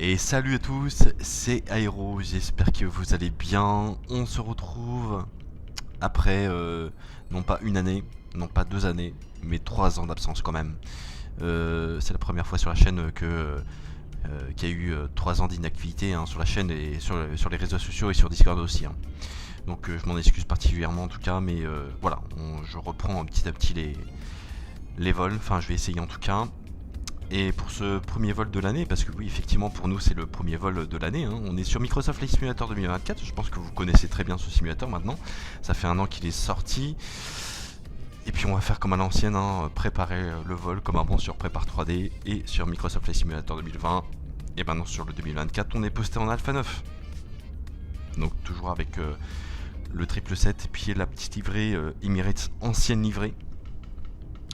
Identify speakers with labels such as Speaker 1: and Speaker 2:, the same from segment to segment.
Speaker 1: Et salut à tous, c'est Aero, j'espère que vous allez bien. On se retrouve après non pas une année, non pas 2 années, mais 3 ans d'absence quand même. C'est la première fois sur la chaîne qu'il y a eu 3 ans d'inactivité sur la chaîne et sur les réseaux sociaux et sur Discord aussi. Donc je m'en excuse particulièrement en tout cas, mais voilà, je reprends petit à petit les vols, enfin je vais essayer en tout cas. Et pour ce premier vol de l'année, parce que oui, effectivement, pour nous, c'est le premier vol de l'année. On est sur Microsoft Flight Simulator 2024. Je pense que vous connaissez très bien ce simulateur maintenant. Ça fait un an qu'il est sorti. Et puis on va faire comme à l'ancienne, préparer le vol comme avant sur Prepare 3D et sur Microsoft Flight Simulator 2020. Et maintenant sur le 2024, on est posté en Alpha 9. Donc toujours avec le 777 et puis la petite livrée Emirates ancienne livrée.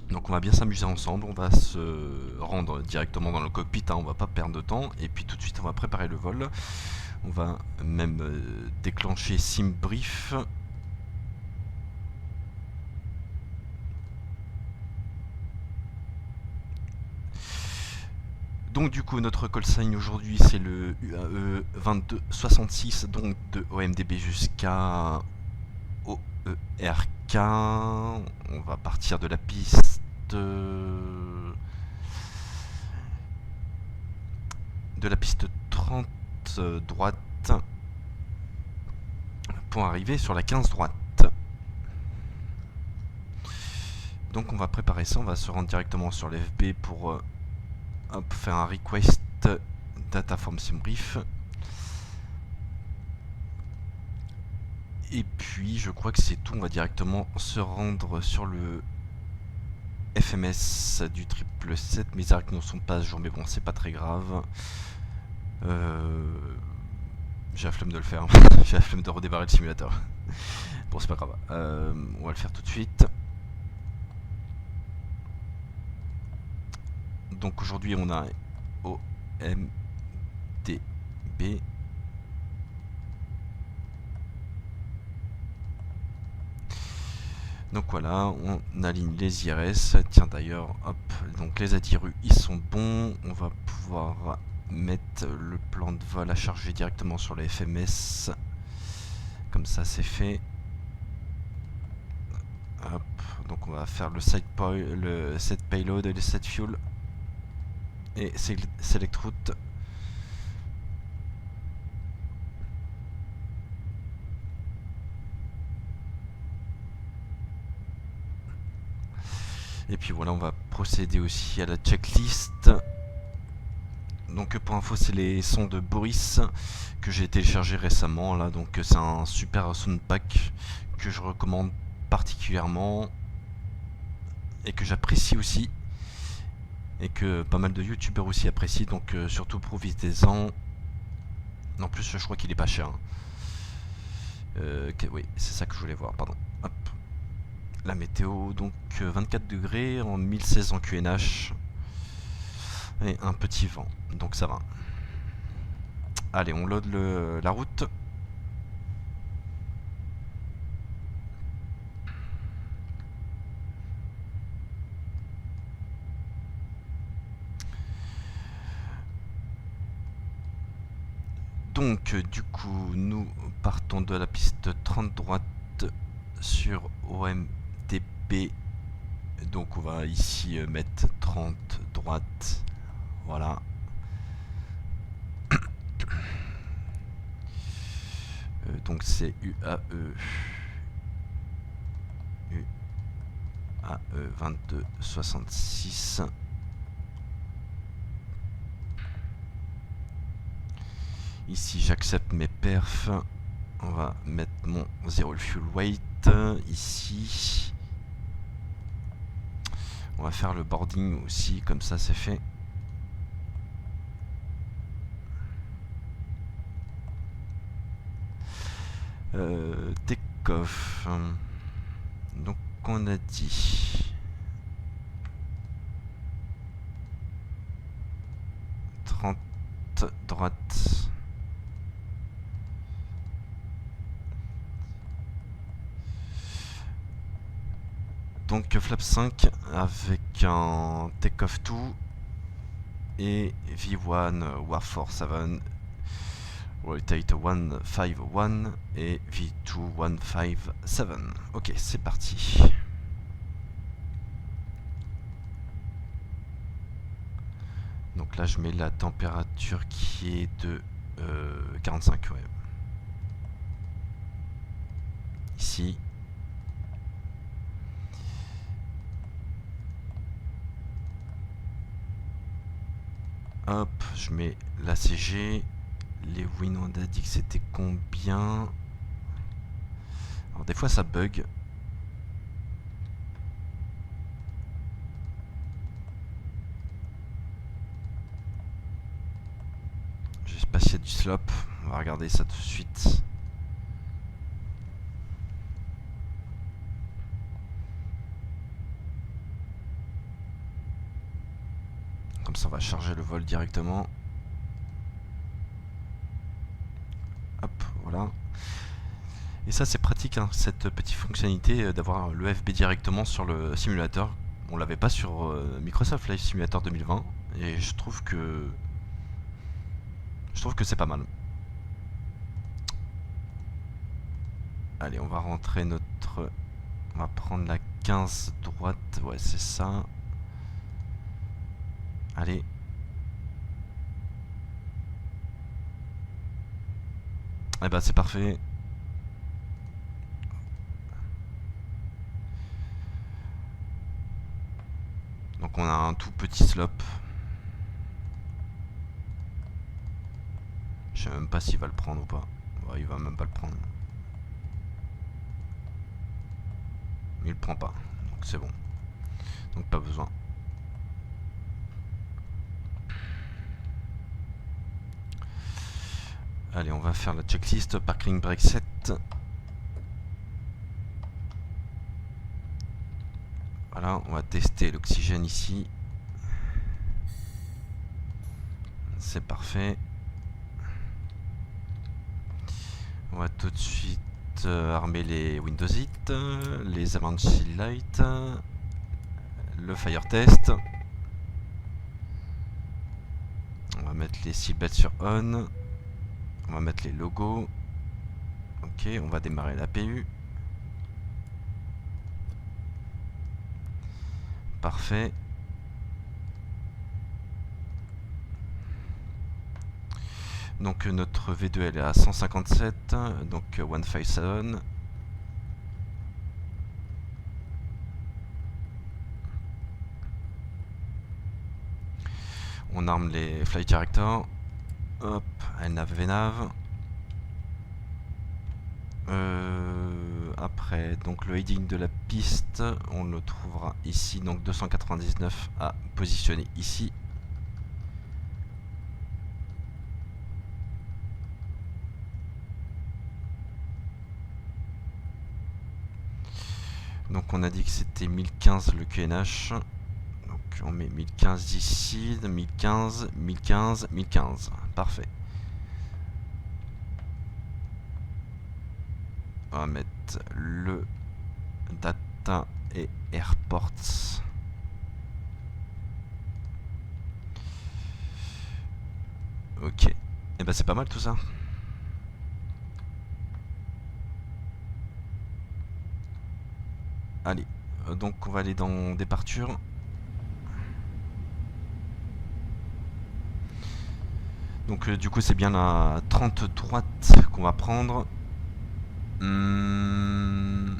Speaker 1: Donc on va bien s'amuser ensemble, on va se rendre directement dans le cockpit, on va pas perdre de temps, et puis tout de suite on va préparer le vol. On va même déclencher SimBrief. Donc du coup notre call sign aujourd'hui c'est le UAE 2266, donc de OMDB jusqu'à OERK. On va partir de la piste de la piste 30 droite pour arriver sur la 15 droite. Donc on va préparer ça, on va se rendre directement sur l'FB pour faire un request data from SimBrief. Et puis je crois que c'est tout, on va directement se rendre sur le FMS du 777. Mes arcs ne sont pas à jour, mais bon, c'est pas très grave. J'ai la flemme de le faire, j'ai la flemme de redémarrer le simulateur. Bon, c'est pas grave, on va le faire tout de suite. Donc aujourd'hui on a OMDB. Donc voilà, on aligne les IRS. Tiens d'ailleurs, hop, donc les ADIRU ils sont bons. On va pouvoir mettre le plan de vol à charger directement sur les FMS. Comme ça c'est fait. Hop, donc on va faire le set payload et le set fuel. Et select route. Et puis voilà, on va procéder aussi à la checklist. Donc pour info, c'est les sons de Boris que j'ai téléchargé récemment là, donc c'est un super sound pack que je recommande particulièrement et que j'apprécie aussi et que pas mal de youtubeurs aussi apprécient, donc surtout profitez-en. En plus je crois qu'il est pas cher. Oui, c'est ça que je voulais voir, pardon. Hop. La météo, donc 24 degrés en 1016 en QNH et un petit vent, donc ça va. Allez, on load la route. Donc du coup nous partons de la piste 30 droite sur OMDB. Donc on va ici mettre 30 droite. Voilà. Donc c'est UAE 2266. Ici j'accepte mes perfs. On va mettre mon zero fuel weight ici. On va faire le boarding aussi, comme ça c'est fait. Take-off. Donc on a dit 30 droite. Donc flap 5 avec un take-off 2. et V1 Warfare 7 Rotate 151 et V2 157. Ok, c'est parti. Donc là je mets la température qui est de 45, ouais. Ici. Hop, je mets la CG. Les wins, on a dit que c'était combien? Alors des fois ça bug. Je sais pas s'il y a du slop. On va regarder ça tout de suite. Comme ça on va charger le vol directement. Hop, voilà. Et ça c'est pratique, hein, cette petite fonctionnalité d'avoir le FB directement sur le simulateur. On l'avait pas sur Microsoft Flight Simulator 2020 et je trouve que c'est pas mal. Allez, on va rentrer notre... On va prendre la 15 droite, ouais c'est ça. Allez. Eh ben c'est parfait. Donc on a un tout petit slope. Je sais même pas s'il va le prendre ou pas. Ouais, il va même pas le prendre. Il le prend pas. Donc c'est bon. Donc pas besoin. Allez, on va faire la checklist parking brake set. Voilà, on va tester l'oxygène ici. C'est parfait. On va tout de suite armer les Windows 8, les Avalanche Light, le Fire Test. On va mettre les seatbelts sur on. On va mettre les logos. Ok, on va démarrer l'APU. Parfait. Donc notre V2 elle est à 157, donc 157. On arme les flight directors. Hop, LNAV, VNAV. Après, donc le heading de la piste, on le trouvera ici, donc 299 à positionner ici. Donc on a dit que c'était 1015 le QNH. Donc on met 1015 ici, 1015, 1015, 1015. Parfait. On va mettre le data et airports. Ok. Et ben c'est pas mal tout ça. Allez, donc on va aller dans départure. Donc du coup c'est bien la 30 droite qu'on va prendre. Non,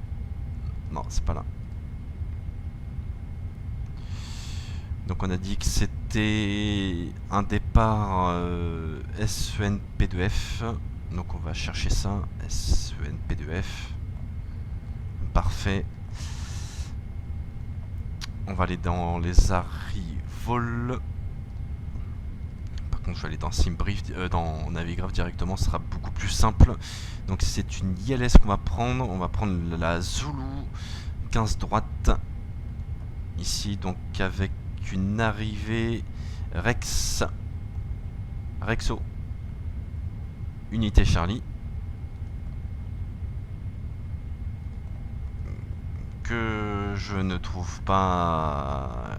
Speaker 1: c'est pas là. Donc on a dit que c'était un départ SENP2F. Donc on va chercher ça, SENP2F. Parfait. On va aller dans les arrivols. Par contre je vais aller dans SimBrief, dans Navigraph directement, ce sera beaucoup plus simple. Donc c'est une ILS qu'on va prendre. On va prendre la Zulu 15 droite. Ici donc avec une arrivée Rexo Unité Charlie, que je ne trouve pas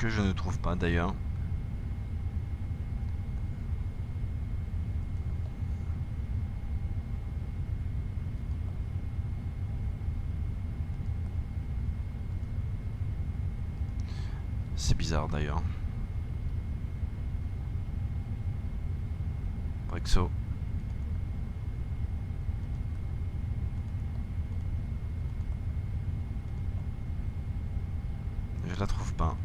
Speaker 1: que je ne trouve pas d'ailleurs. C'est bizarre d'ailleurs. Brexo. Je la trouve pas.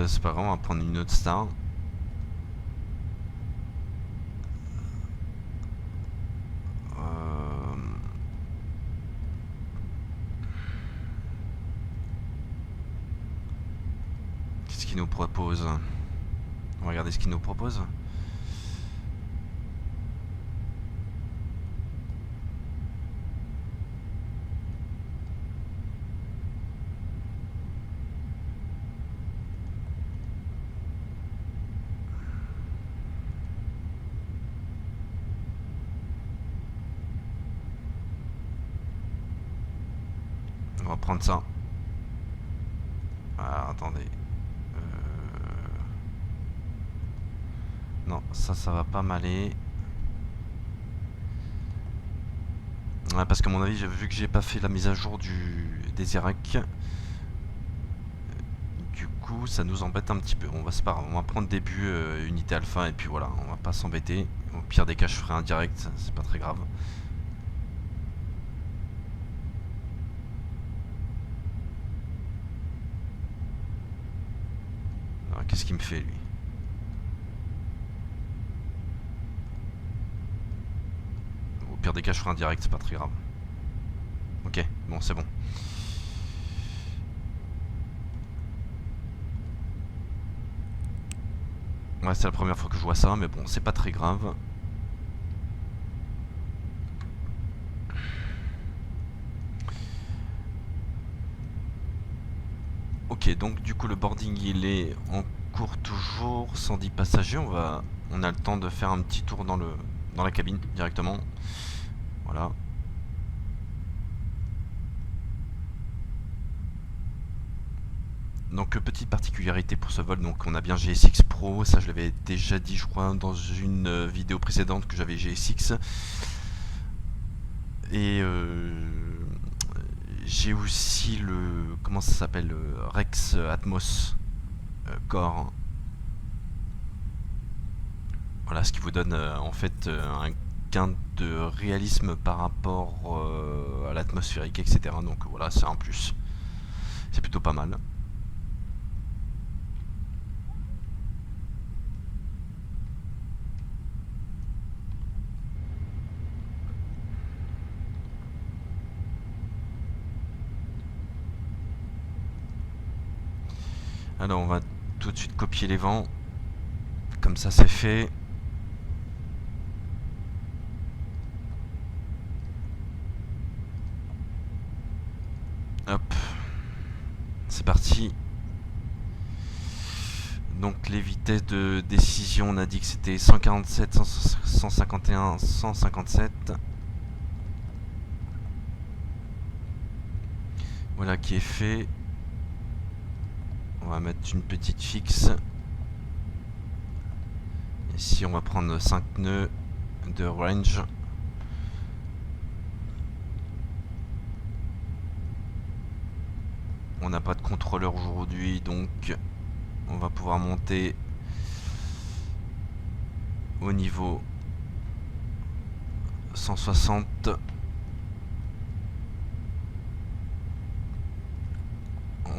Speaker 1: C'est pas grave, on va prendre une autre star. Qu'est-ce qu'il nous propose? On va regarder ce qu'il nous propose. On va prendre ça. Ah, attendez. Non, ça va pas m'aller. Ouais, parce qu'à mon avis, vu que j'ai pas fait la mise à jour des Irak, du coup, ça nous embête un petit peu. C'est pas grave, on va prendre début unité alpha et puis voilà, on va pas s'embêter. Au pire des cas, je ferai un direct, c'est pas très grave. Alors, qu'est-ce qu'il me fait lui? Au pire des cas, je ferai un direct, c'est pas très grave. Ok, bon, c'est bon. Ouais, c'est la première fois que je vois ça, mais bon, c'est pas très grave. Ok, donc du coup le boarding il est en cours toujours, 110 passagers. On a le temps de faire un petit tour dans la cabine directement. Voilà. Donc petite particularité pour ce vol, donc on a bien GSX Pro, ça je l'avais déjà dit je crois dans une vidéo précédente que j'avais GSX. Et j'ai aussi le, comment ça s'appelle, Rex Atmos Core. Voilà, ce qui vous donne en fait un gain de réalisme par rapport à l'atmosphérique, etc. Donc voilà, c'est un plus. C'est plutôt pas mal. Alors on va tout de suite copier les vents. Comme ça c'est fait. Hop. C'est parti. Donc les vitesses de décision, on a dit que c'était 147, 151, 157. Voilà qui est fait. On va mettre une petite fixe. Ici on va prendre 5 nœuds de range. On n'a pas de contrôleur aujourd'hui, donc on va pouvoir monter au niveau 160.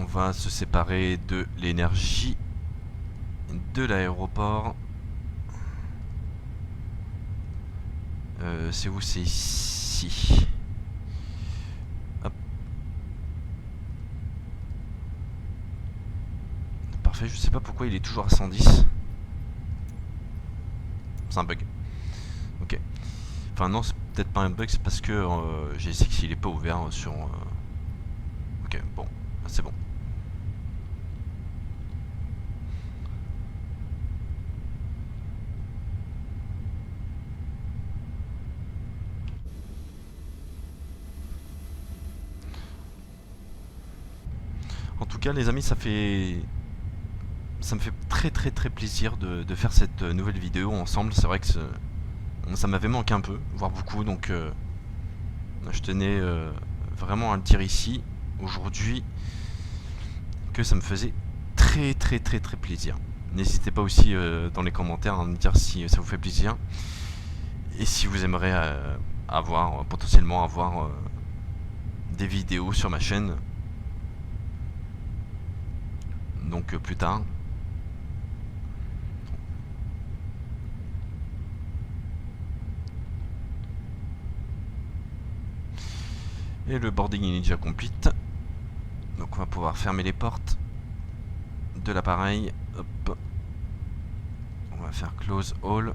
Speaker 1: On va se séparer de l'énergie de l'aéroport. C'est où? C'est ici. Hop. Parfait, je sais pas pourquoi il est toujours à 110. C'est un bug. Ok. Enfin non, c'est peut-être pas un bug, c'est parce que j'ai essayé qu'il est pas ouvert sur... Ok, bon, c'est bon. En tout cas, les amis, ça me fait très très très plaisir de faire cette nouvelle vidéo ensemble. C'est vrai que ça m'avait manqué un peu, voire beaucoup, donc je tenais vraiment à le dire ici, aujourd'hui, que ça me faisait très très très très plaisir. N'hésitez pas aussi dans les commentaires à me dire si ça vous fait plaisir et si vous aimeriez potentiellement avoir des vidéos sur ma chaîne. Donc plus tard. Et le boarding est déjà complete. Donc on va pouvoir fermer les portes de l'appareil. Hop. On va faire close all.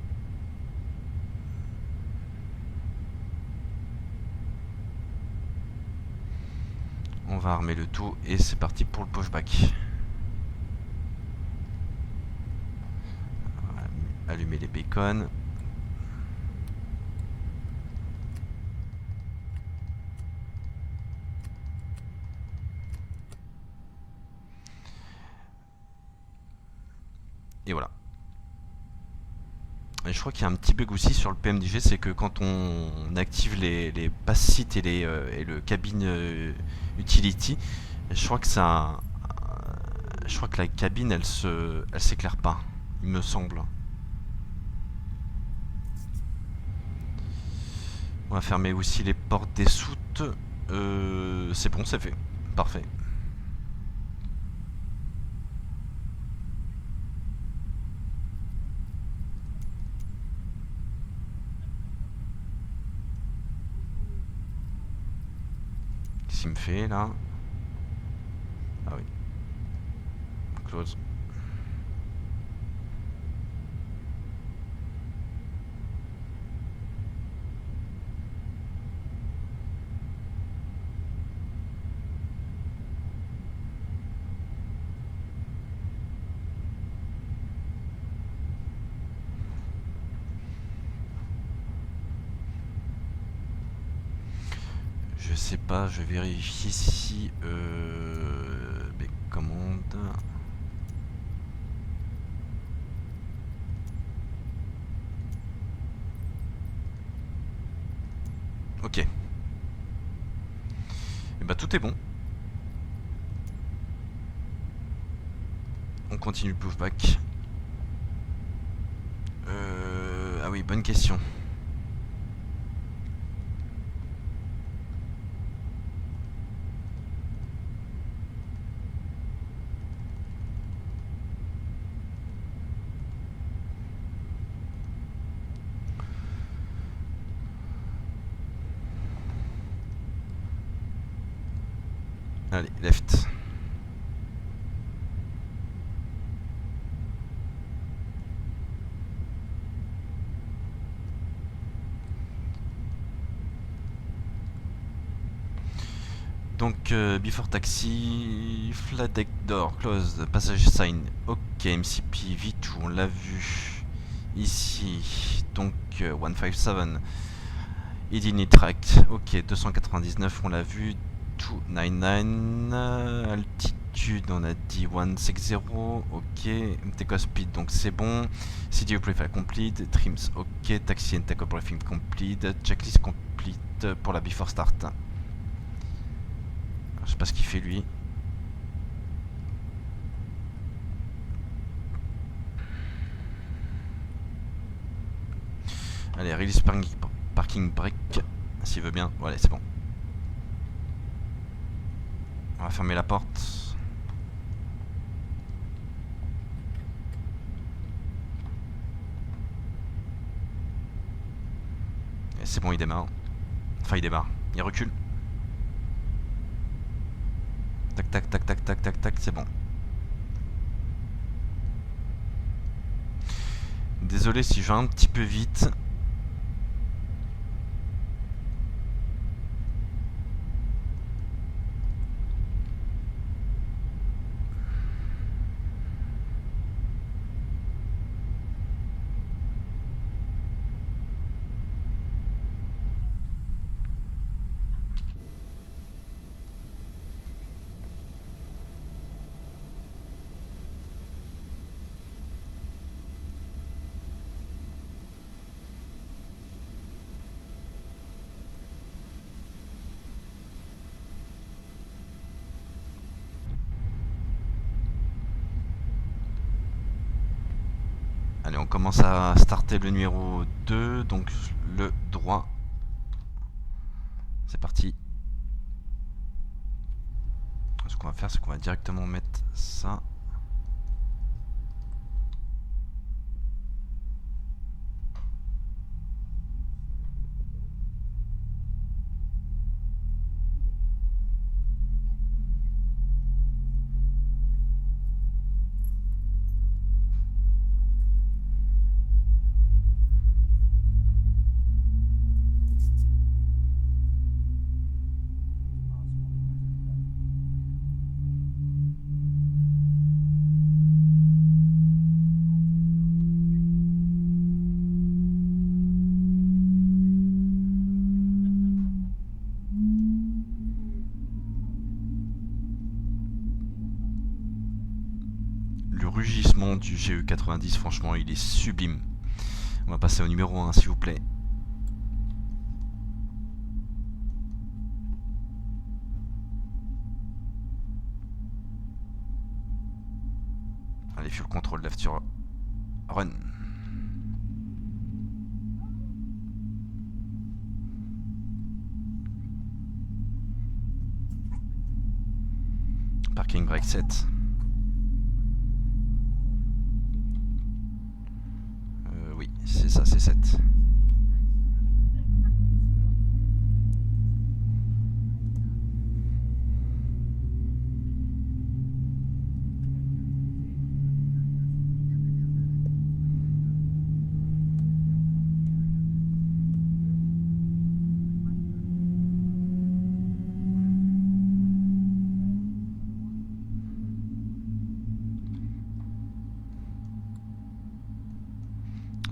Speaker 1: On va armer le tout et c'est parti pour le pushback. On va allumer les bacons. Et voilà. Et je crois qu'il y a un petit bug aussi sur le PMDG, c'est que quand on active les pass-sites et le cabine utility, je crois que je crois que la cabine elle s'éclaire pas, il me semble. On va fermer aussi les portes des soutes. C'est bon, c'est fait. Parfait. Qu'est-ce qu'il me fait là? Ah oui. Close. Je sais pas, je vérifie si mes commandes. Ok. Et bah tout est bon. On continue le pushback. Ah oui, bonne question. Allez, left. Donc, before taxi, flat deck door, closed, passage sign. Ok, MCP, V2, on l'a vu ici. Donc, 157. ID tract, ok, 299, on l'a vu. 299, altitude, on a dit 160, ok. Take speed, donc c'est bon. CDO profile complete, trims, ok. Taxi and take briefing complete, checklist complete pour la before start. Je sais pas ce qu'il fait lui. Allez, release parking brake. S'il veut bien. Voilà, c'est bon. On va fermer la porte. Et c'est bon, il démarre. Enfin, il démarre. Il recule. Tac, tac, tac, tac, tac, tac, tac, c'est bon. Désolé si je vais un petit peu vite. on commence à starter le numéro 2, donc le droit. C'est parti. Ce qu'on va faire, c'est qu'on va directement mettre ça. Le rugissement du GE90, franchement, il est sublime. On va passer au numéro 1, s'il vous plaît. Allez, fuel control, left sur run. Parking brake set. Oui, c'est ça, c'est 7.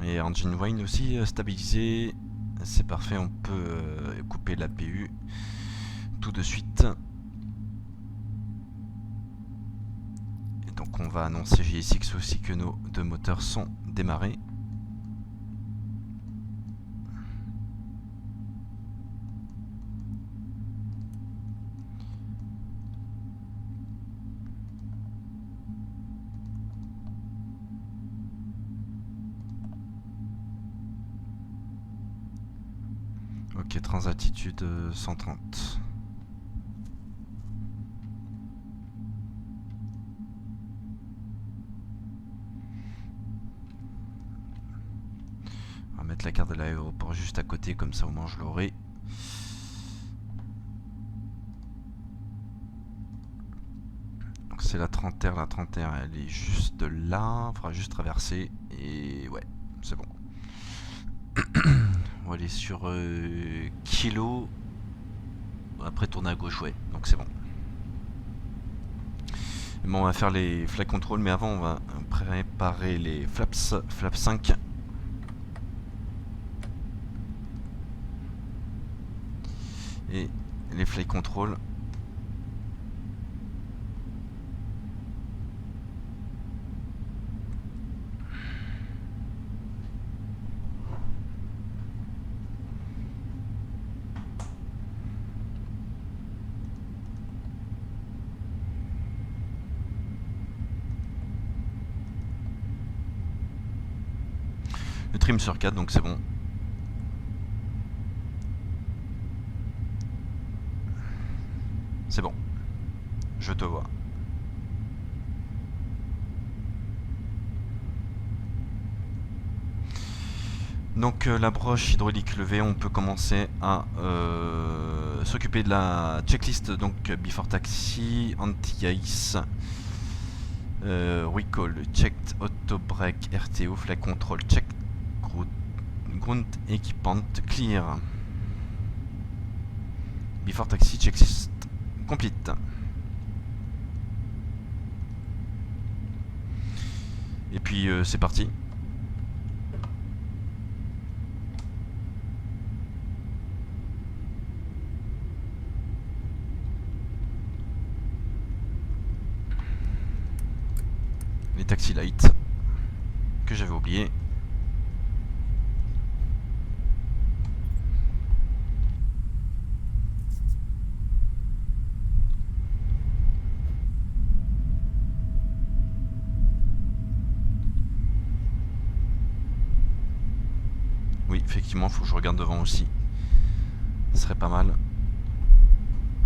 Speaker 1: Et engine wine aussi stabilisé. C'est parfait, on peut couper l'APU tout de suite. Et donc on va annoncer JSX aussi que nos deux moteurs sont démarrés. Ok, transaltitude 130. On va mettre la carte de l'aéroport juste à côté, comme ça au moins je l'aurai. Donc c'est la 30R, elle est juste là, il faudra juste traverser et ouais, c'est bon. On va aller sur kilo. Après tourner à gauche, ouais, donc c'est bon. Bon, on va faire les flight control, mais avant on va préparer les flaps 5. Et les flight control. Le trim sur 4, donc c'est bon. C'est bon. Je te vois. Donc la broche hydraulique levée, on peut commencer à s'occuper de la checklist. Donc before taxi, anti-ice, recall, checked, auto brake, RTO, flight control, check, ground equipment, clear. Before taxi, checklist complete. Et puis c'est parti. Les taxi lights que j'avais oublié. Effectivement, faut que je regarde devant aussi. Ce serait pas mal.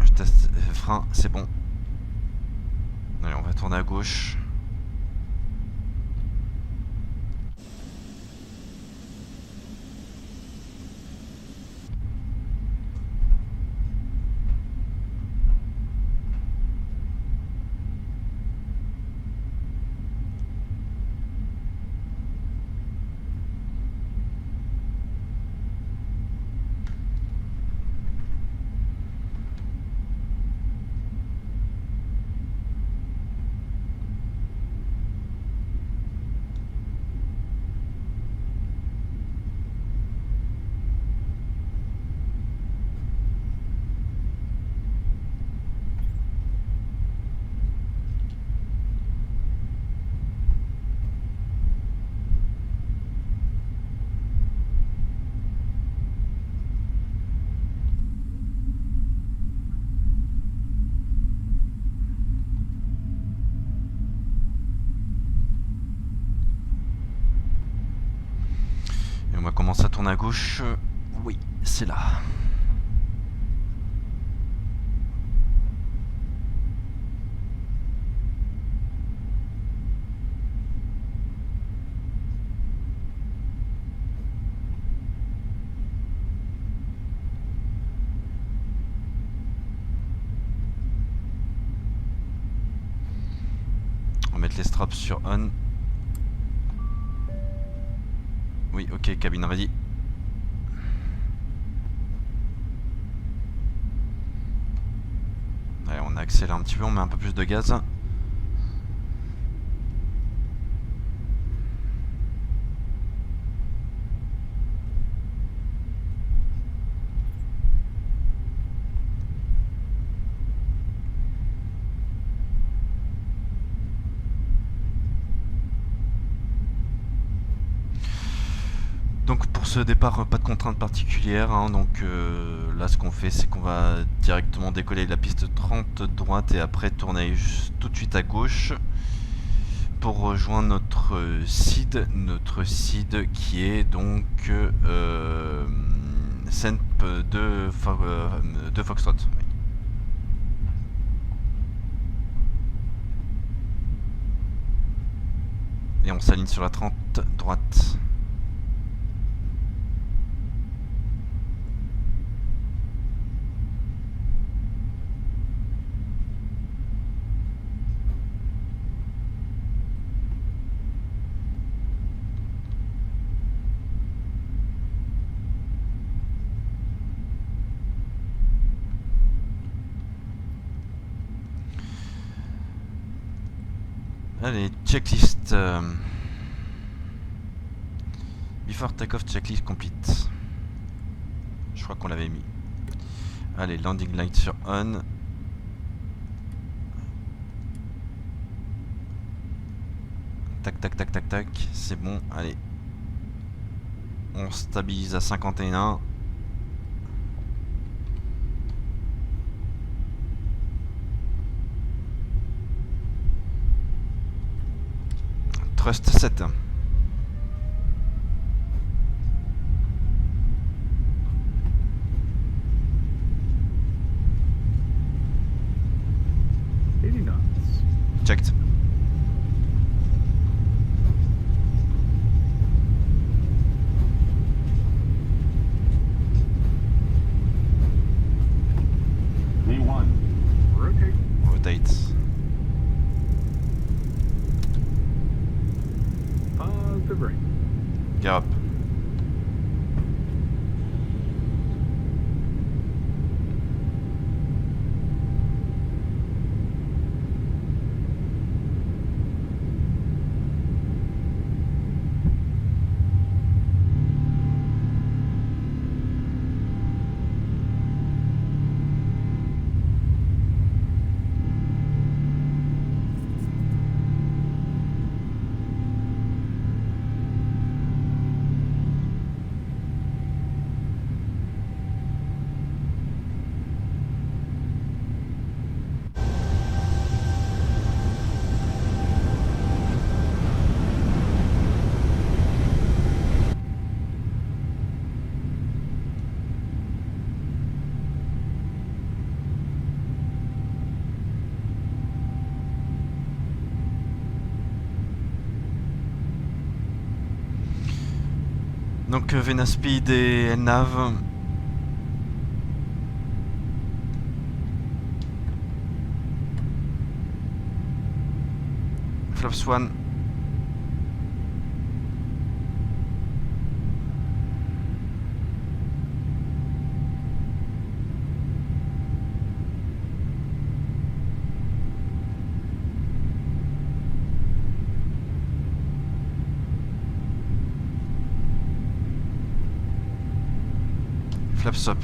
Speaker 1: Je teste frein, c'est bon. Allez, on va tourner à gauche. Et on va commencer à tourner à gauche. Oui, c'est là. On va mettre les straps sur on. Oui, ok, cabine ready. Allez, on accélère un petit peu, on met un peu plus de gaz. Donc pour ce départ, pas de contrainte particulière, hein, donc là ce qu'on fait c'est qu'on va directement décoller de la piste 30 droite et après tourner tout de suite à gauche pour rejoindre notre seed qui est donc Senp de Foxtrot. Oui. Et on s'aligne sur la 30 droite. Allez, checklist. Before takeoff, checklist complete. Je crois qu'on l'avait mis. Allez, landing light sur on. Tac, tac, tac, tac, tac. C'est bon, allez. On stabilise à 51. Thrust 7. Checked.
Speaker 2: V1. Rotate.
Speaker 1: Rotate.
Speaker 2: Positive right.
Speaker 1: Gear up. Donc Venaspeed et Elnav. Flaps One. Flaps up.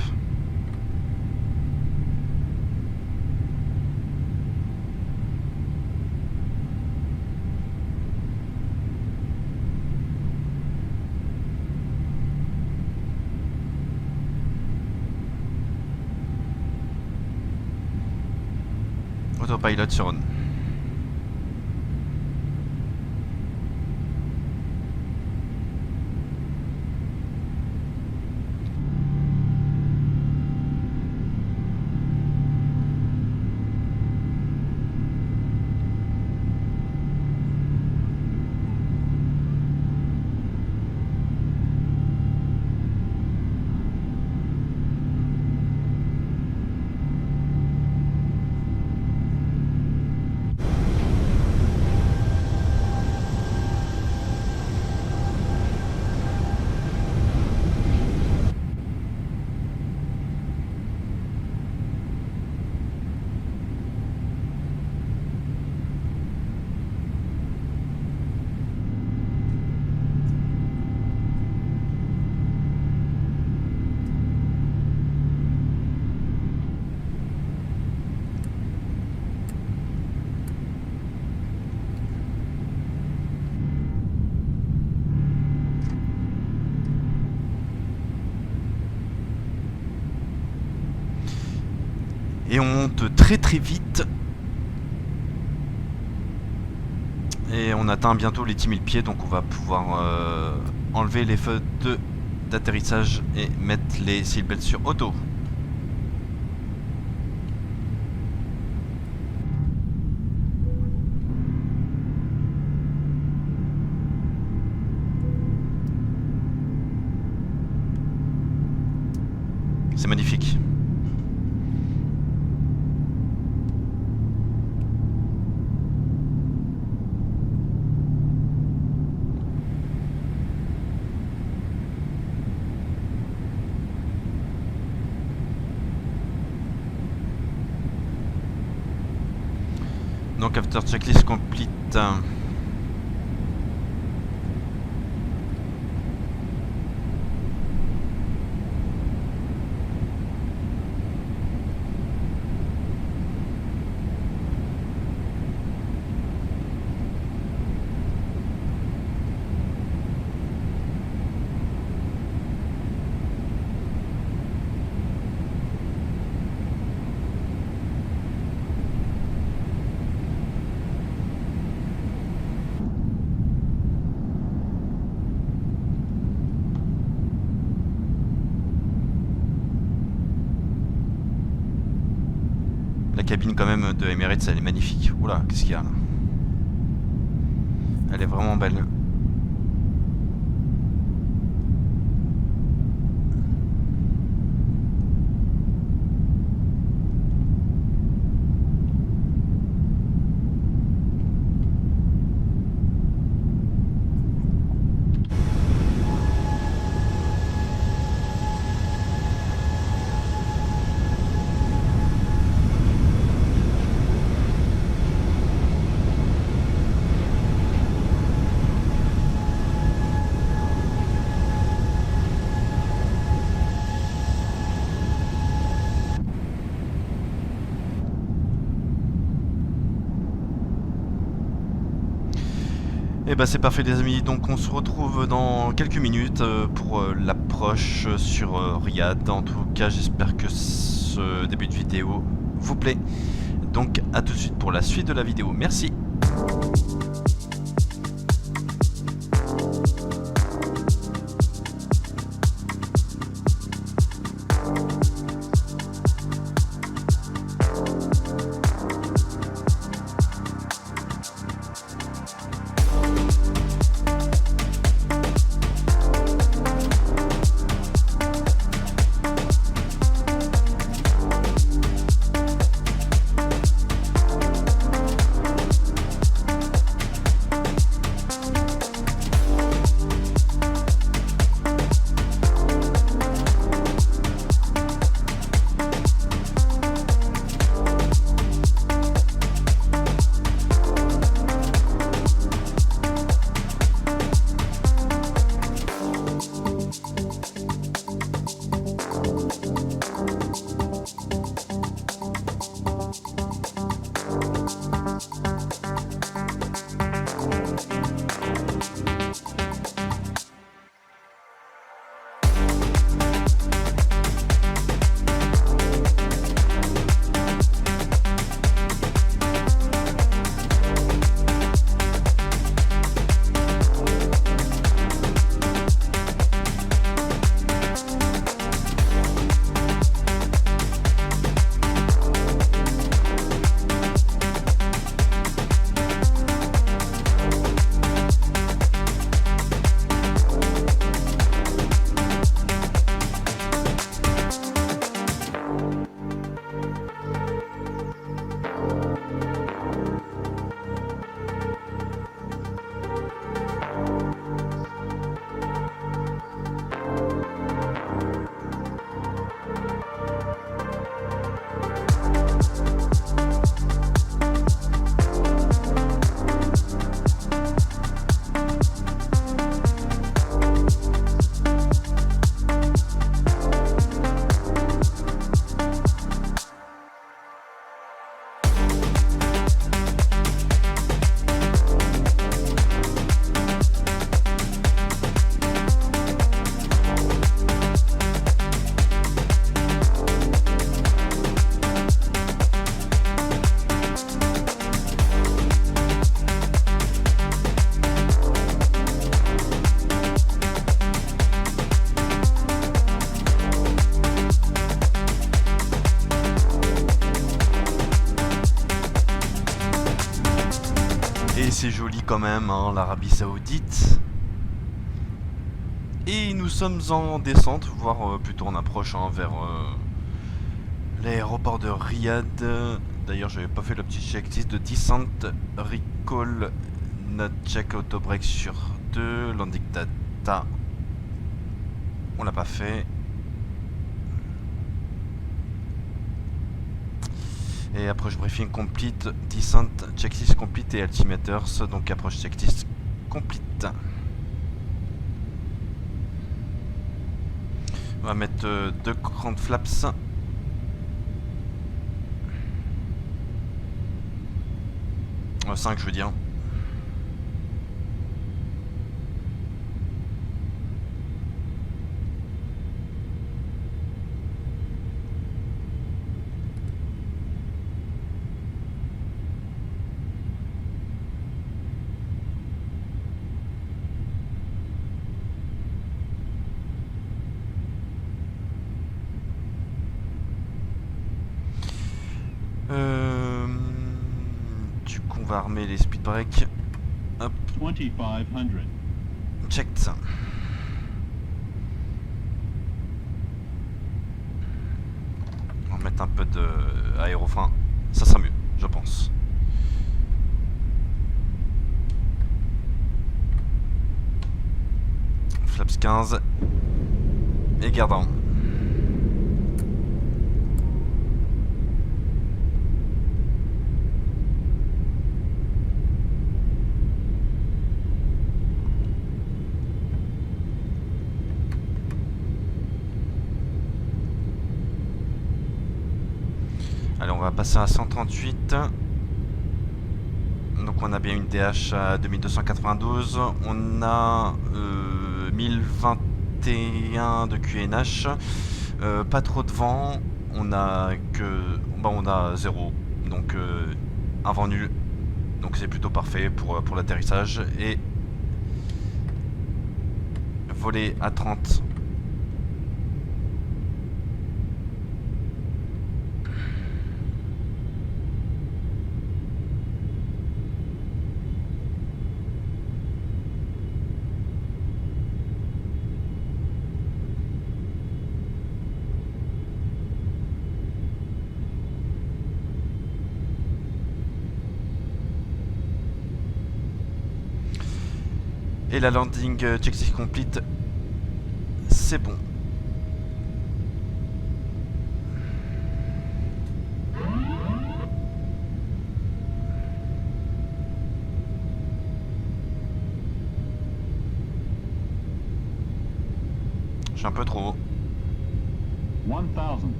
Speaker 1: Autopilot sur on. Et on monte très très vite. Et on atteint bientôt les 10 000 pieds, donc on va pouvoir enlever les feux d'atterrissage et mettre les seatbelts sur auto. C'est magnifique. Donc after checklist complete. La cabine quand même de Emirates, elle est magnifique. Oula, qu'est-ce qu'il y a là? Elle est vraiment belle. Et bah c'est parfait les amis, donc on se retrouve dans quelques minutes pour l'approche sur Riyad. En tout cas j'espère que ce début de vidéo vous plaît. Donc à tout de suite pour la suite de la vidéo, merci. c'est joli quand même, hein, l'Arabie Saoudite. Et nous sommes en descente, voire plutôt en approche hein, vers l'aéroport de Riyad. D'ailleurs, j'avais pas fait le petit checklist de descent. Recall not check auto break sur 2. Landing data. On l'a pas fait. Et approche briefing complete, descent checklist complete et altimeters, donc approche checklist complete. On va mettre 2 grandes flaps. Euh, 5 je veux dire. Du coup on va armer les speed breaks. Hop.
Speaker 3: 2500.
Speaker 1: Checked ça. On va mettre un peu de aérofrein. Ça sera mieux, je pense. Flaps 15. Et gardant. Allez, on va passer à 138. Donc on a bien une DH à 2292. On a 1021 de QNH. Pas trop de vent. On a que... Bah, on a 0. Donc un vent nul. Donc c'est plutôt parfait pour l'atterrissage. Et voler à 30. Et la landing checklist complete, c'est bon. Je suis un peu trop haut.
Speaker 3: 1000.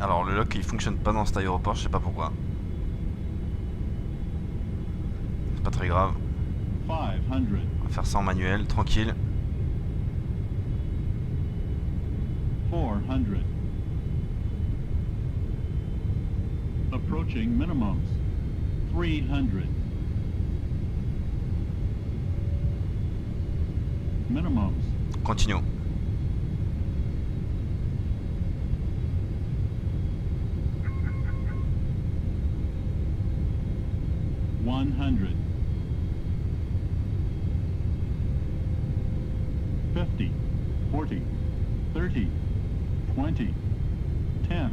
Speaker 1: Alors le lock il fonctionne pas dans cet aéroport, je sais pas pourquoi. C'est pas très grave.
Speaker 3: 500.
Speaker 1: On va faire ça en manuel, tranquille.
Speaker 3: 400. Approaching minimums. 300. Minimums.
Speaker 1: Continuons.
Speaker 3: $100. 50, 40, 30, 20, 10.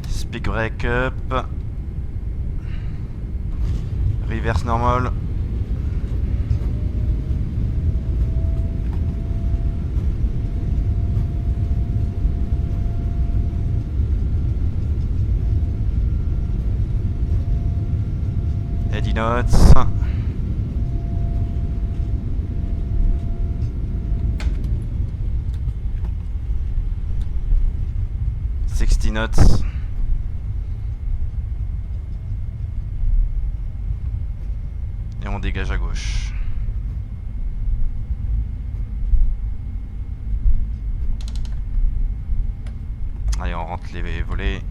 Speaker 1: Speed break up. Reverse normal. Heady notes. Knots. Et on dégage à gauche. Allez, on rentre les volets.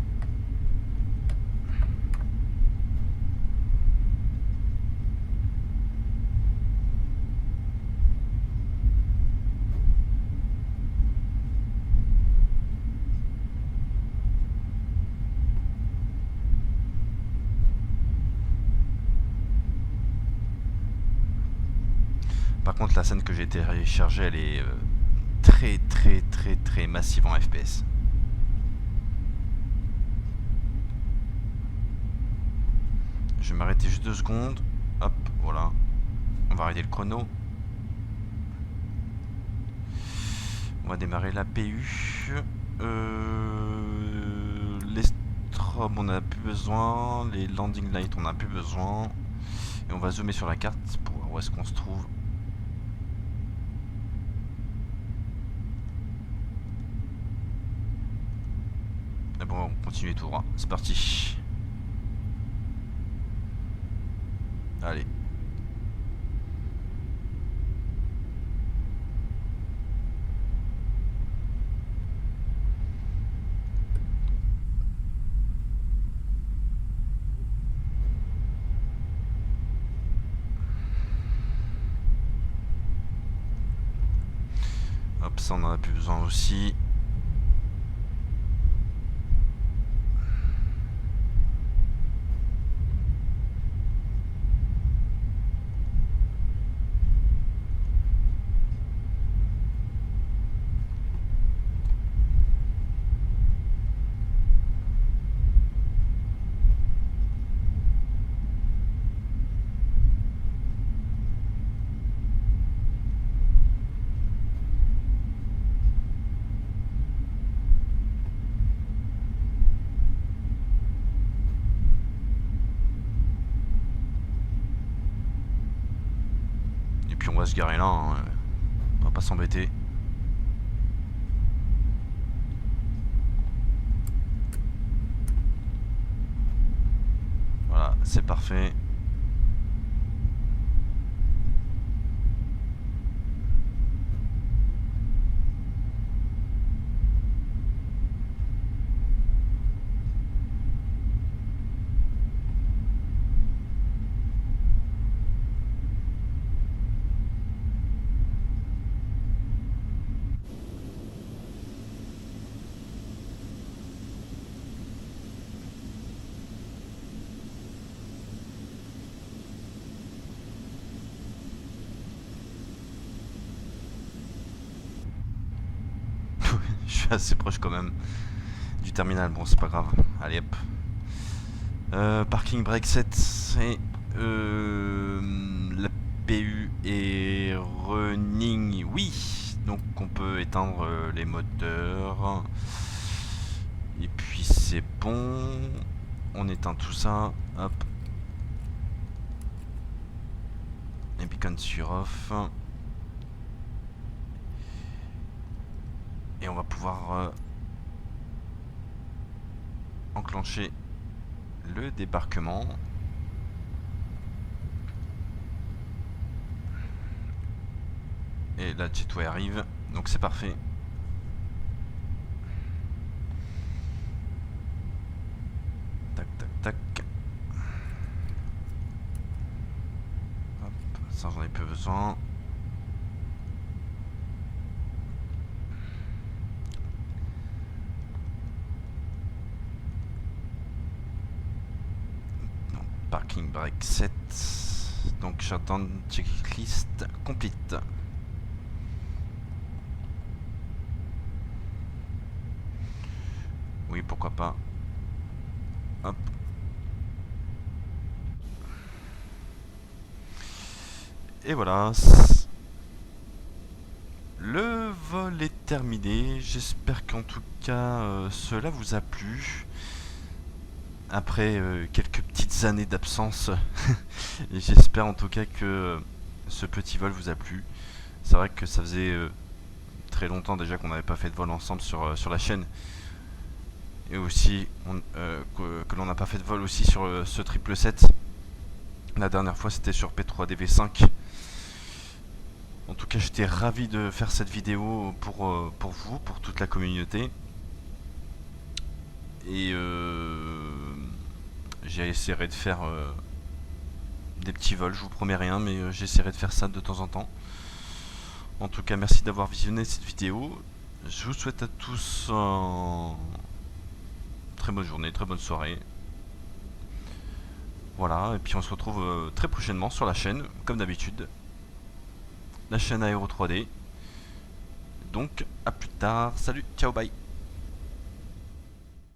Speaker 1: Par contre, la scène que j'ai téléchargée, elle est très massive en FPS. Je vais m'arrêter juste 2 secondes. Hop, voilà. On va arrêter le chrono. On va démarrer la PU. Les strobes, on n'a plus besoin. Les landing lights, on n'a plus besoin. Et on va zoomer sur la carte pour voir où est-ce qu'on se trouve. Et bon, on continue tout droit. C'est parti. Allez. Hop, ça on en a plus besoin aussi. Puis on va se garer là, hein. On va pas s'embêter. Voilà, c'est parfait. Je suis assez proche quand même du terminal, bon c'est pas grave. Allez hop. Parking brake set et la PU est running, oui. Donc on peut éteindre les moteurs. Et puis c'est bon. On éteint tout ça. Hop. Et beacon sur off. Et on va pouvoir enclencher le débarquement. Et la Jetway arrive, donc c'est parfait. Tac tac tac. Hop, ça j'en ai peu besoin. Parking brake set. Donc shutdown checklist complete. Oui, pourquoi pas. Hop. Et voilà. Le vol est terminé. J'espère qu'en tout cas cela vous a plu. Après quelques petites années d'absence. Et j'espère en tout cas que ce petit vol vous a plu. C'est vrai que ça faisait très longtemps déjà qu'on n'avait pas fait de vol ensemble sur la chaîne. Et aussi que l'on n'a pas fait de vol aussi sur ce 777. La dernière fois c'était sur P3DV5. En tout cas j'étais ravi de faire cette vidéo pour vous, pour toute la communauté. Et j'essaierai de faire des petits vols, je vous promets rien, mais j'essaierai de faire ça de temps en temps. En tout cas merci d'avoir visionné cette vidéo. Je vous souhaite à tous une très bonne journée, très bonne soirée. Voilà, et puis on se retrouve très prochainement sur la chaîne, comme d'habitude. la chaîne Aéro 3D. Donc à plus tard, salut, ciao, bye.